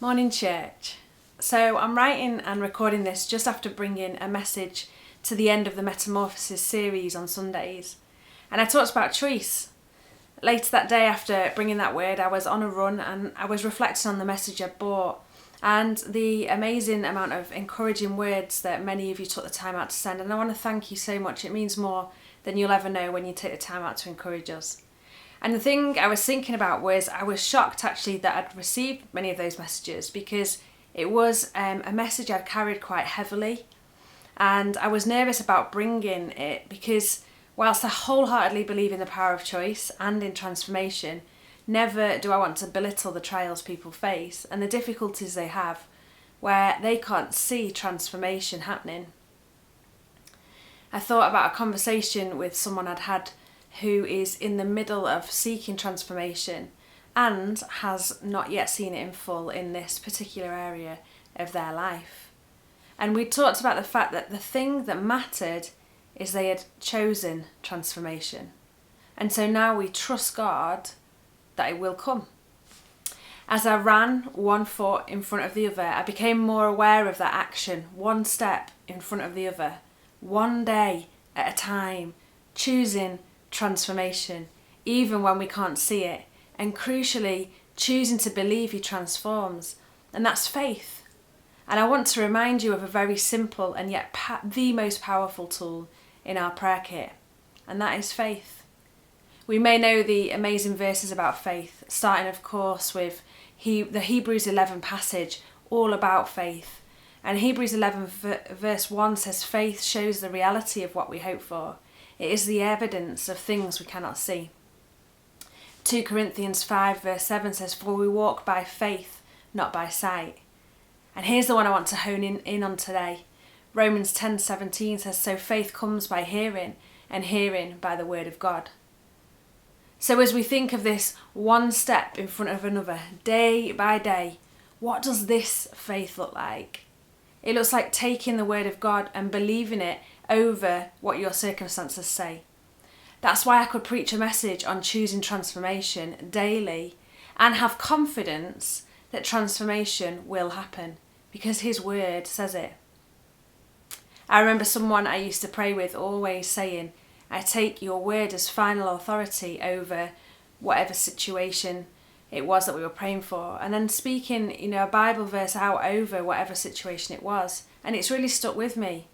Morning, church. So I'm writing and recording this just after bringing a message to the end of the Metamorphosis series on Sundays. And I talked about choice. Later that day after bringing that word, I was on a run and I was reflecting on the message I brought and the amazing amount of encouraging words that many of you took the time out to send. And I want to thank you so much. It means more than you'll ever know when you take the time out to encourage us. And the thing I was thinking about was I was shocked actually that I'd received many of those messages because it was a message I'd carried quite heavily, and I was nervous about bringing it because whilst I wholeheartedly believe in the power of choice and in transformation, never do I want to belittle the trials people face and the difficulties they have where they can't see transformation happening. I thought about a conversation with someone I'd had who is in the middle of seeking transformation and has not yet seen it in full in this particular area of their life. And we talked about the fact that the thing that mattered is they had chosen transformation. And so now we trust God that it will come. As I ran one foot in front of the other, I became more aware of that action, one step in front of the other, one day at a time, choosing transformation, even when we can't see it, and crucially, choosing to believe He transforms, and that's faith. And I want to remind you of a very simple and yet the most powerful tool in our prayer kit, and that is faith. We may know the amazing verses about faith, starting of course with the Hebrews 11 passage, all about faith. And Hebrews 11 verse 1 says, faith shows the reality of what we hope for. It is the evidence of things we cannot see. 2 Corinthians 5 verse 7 says, for we walk by faith, not by sight. And here's the one I want to hone in on today. Romans 10:17 says, so faith comes by hearing, and hearing by the word of God. So as we think of this one step in front of another, day by day, what does this faith look like? It looks like taking the word of God and believing it over what your circumstances say. That's why I could preach a message on choosing transformation daily and have confidence that transformation will happen because His word says it. I remember someone I used to pray with always saying, I take your word as final authority over whatever situation it was that we were praying for, and then speaking, a Bible verse out over whatever situation it was, and it's really stuck with me.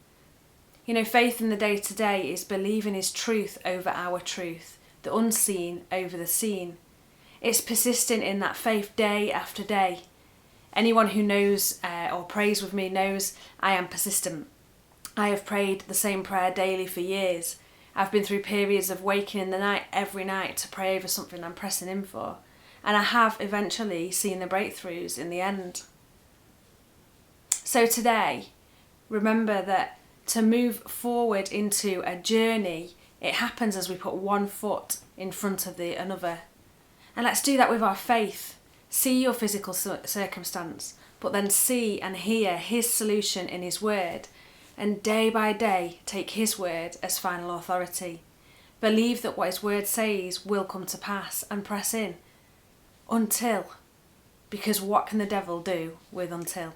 Faith in the day-to-day is believing His truth over our truth, the unseen over the seen. It's persisting in that faith day after day. Anyone who knows or prays with me knows I am persistent. I have prayed the same prayer daily for years. I've been through periods of waking in the night every night to pray over something I'm pressing in for. And I have eventually seen the breakthroughs in the end. So today, remember that to move forward into a journey, it happens as we put one foot in front of the another. And let's do that with our faith. See your physical circumstance, but then see and hear His solution in His word. And day by day, take His word as final authority. Believe that what His word says will come to pass and press in. Until. Because what can the devil do with until?